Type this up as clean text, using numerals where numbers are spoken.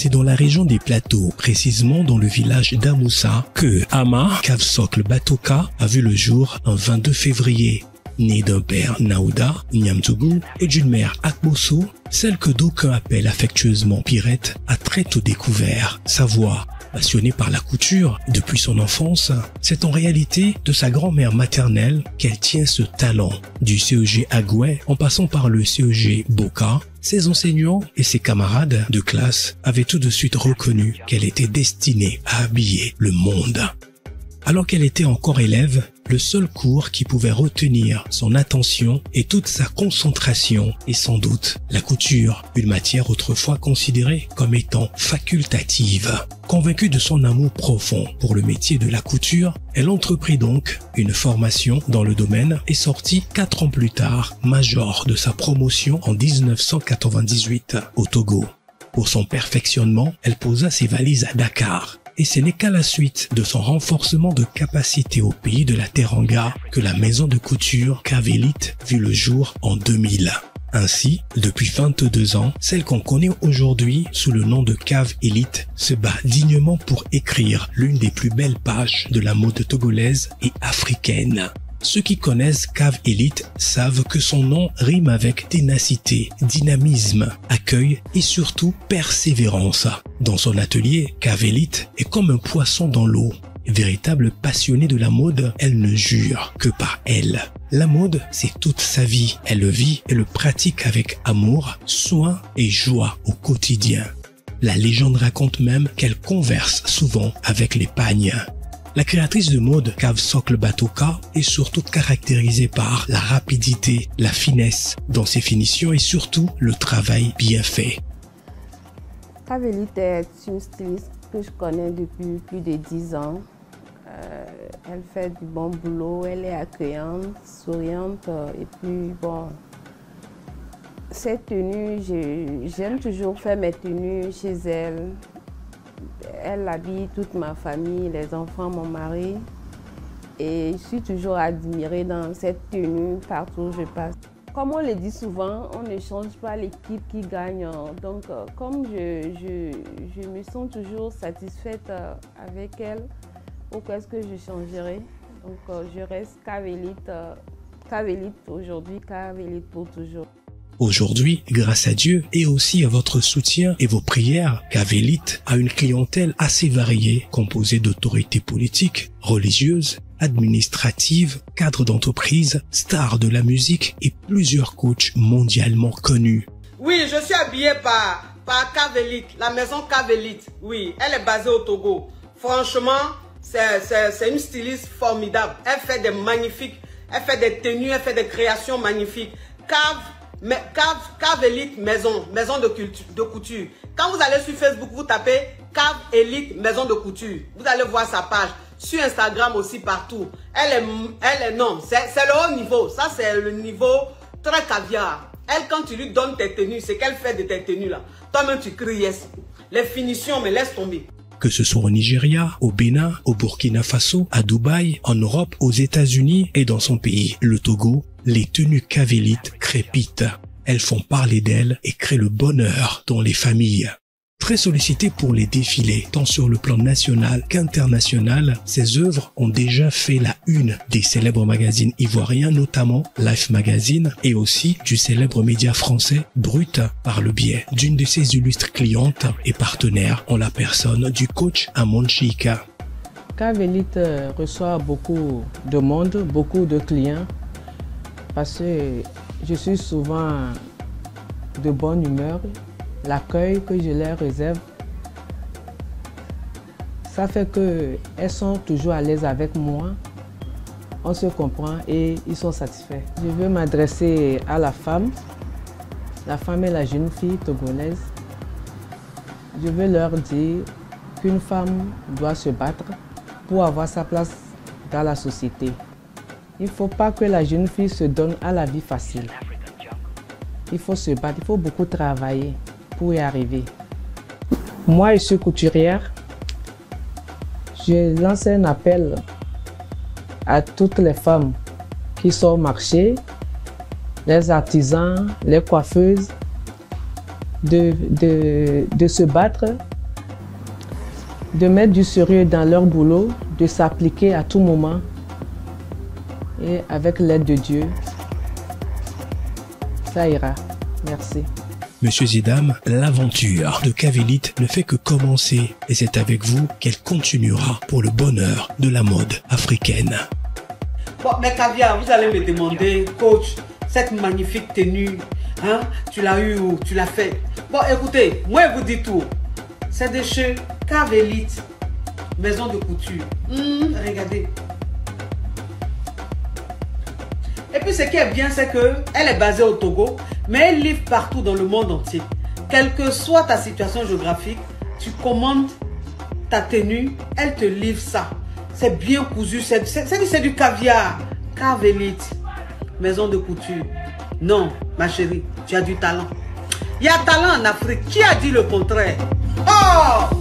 C'est dans la région des Plateaux, précisément dans le village d'Amoussa, que Ama Cave Socle Batoka a vu le jour un 22 février. Né d'un père Naouda, Nyamtougou, et d'une mère Akbosso, celle que d'aucuns appellent affectueusement Pirette, a très tôt découvert sa voix. Passionnée par la couture depuis son enfance, c'est en réalité de sa grand-mère maternelle qu'elle tient ce talent. Du CEG Agoué en passant par le CEG Boka, ses enseignants et ses camarades de classe avaient tout de suite reconnu qu'elle était destinée à habiller le monde. Alors qu'elle était encore élève, le seul cours qui pouvait retenir son attention et toute sa concentration est sans doute la couture, une matière autrefois considérée comme étant facultative. Convaincue de son amour profond pour le métier de la couture, elle entreprit donc une formation dans le domaine et sortit 4 ans plus tard major de sa promotion en 1998 au Togo. Pour son perfectionnement, elle posa ses valises à Dakar. Et ce n'est qu'à la suite de son renforcement de capacité au pays de la Teranga que la maison de couture Cave Elite vit le jour en 2000. Ainsi, depuis 22 ans, celle qu'on connaît aujourd'hui sous le nom de Cave Elite se bat dignement pour écrire l'une des plus belles pages de la mode togolaise et africaine. Ceux qui connaissent Cave Elite savent que son nom rime avec ténacité, dynamisme, accueil et surtout persévérance. Dans son atelier, Cave Elite est comme un poisson dans l'eau. Véritable passionnée de la mode, elle ne jure que par elle. La mode, c'est toute sa vie. Elle le vit et le pratique avec amour, soin et joie au quotidien. La légende raconte même qu'elle converse souvent avec les pagnes. La créatrice de mode Cave Socle Batoka est surtout caractérisée par la rapidité, la finesse dans ses finitions et surtout le travail bien fait. Cave Elite est une styliste que je connais depuis plus de 10 ans. Elle fait du bon boulot, elle est accueillante, souriante et puis bon. Ces tenues, j'aime toujours faire mes tenues chez elle. Elle habille toute ma famille, les enfants, mon mari. Et je suis toujours admirée dans cette tenue partout où je passe. Comme on le dit souvent, on ne change pas l'équipe qui gagne. Donc, comme je me sens toujours satisfaite avec elle, pourquoi est-ce que je changerai? Donc, je reste Cave Elite aujourd'hui, Cave Elite pour toujours. Aujourd'hui, grâce à Dieu et aussi à votre soutien et vos prières, Cave Elite a une clientèle assez variée composée d'autorités politiques, religieuses, administratives, cadres d'entreprise, stars de la musique et plusieurs coachs mondialement connus. Oui, je suis habillée par Cave Elite, la maison Cave Elite. Oui, elle est basée au Togo. Franchement, c'est une styliste formidable. Elle fait des magnifiques, elle fait des tenues, elle fait des créations magnifiques. Cave Elite maison de couture. Quand vous allez sur Facebook, vous tapez Cave Elite maison de couture. Vous allez voir sa page. Sur Instagram aussi, partout. Elle est non, c'est le haut niveau. Ça, c'est le niveau très caviar. Elle, quand tu lui donnes tes tenues, c'est qu'elle fait de tes tenues là. Toi-même, tu cries yes. Les finitions, mais laisse tomber. Que ce soit au Nigeria, au Bénin, au Burkina Faso, à Dubaï, en Europe, aux États-Unis et dans son pays, le Togo, les tenues Cave Elite crépitent. Elles font parler d'elles et créent le bonheur dans les familles. Très sollicitées pour les défilés, tant sur le plan national qu'international, ces œuvres ont déjà fait la une des célèbres magazines ivoiriens, notamment Life Magazine, et aussi du célèbre média français Brut, par le biais d'une de ses illustres clientes et partenaires en la personne du coach Amon Chika. Cave Elite reçoit beaucoup de monde, beaucoup de clients, parce que je suis souvent de bonne humeur. L'accueil que je leur réserve, ça fait qu'elles sont toujours à l'aise avec moi. On se comprend et ils sont satisfaits. Je veux m'adresser à la femme et la jeune fille togolaise. Je veux leur dire qu'une femme doit se battre pour avoir sa place dans la société. Il ne faut pas que la jeune fille se donne à la vie facile. Il faut se battre, il faut beaucoup travailler pour y arriver. Moi, je suis couturière. Je lance un appel à toutes les femmes qui sont au marché, les artisans, les coiffeuses, de se battre de mettre du sérieux dans leur boulot, de s'appliquer à tout moment et avec l'aide de Dieu, ça ira. Merci. Monsieur Zidam, l'aventure de Cave Elite ne fait que commencer et c'est avec vous qu'elle continuera pour le bonheur de la mode africaine. Bon, mais Caviar, vous allez me demander, coach, cette magnifique tenue, hein, tu l'as eu où? Tu l'as fait? Bon, écoutez, moi je vous dis tout. C'est de chez Cave Elite, maison de couture. Regardez. Et puis ce qui est bien, c'est qu'elle est basée au Togo, mais elle livre partout dans le monde entier. Quelle que soit ta situation géographique, tu commandes ta tenue, elle te livre ça. C'est bien cousu, c'est du caviar. Cave Elite, maison de couture. Non, ma chérie, tu as du talent. Il y a talent en Afrique. Qui a dit le contraire? Oh!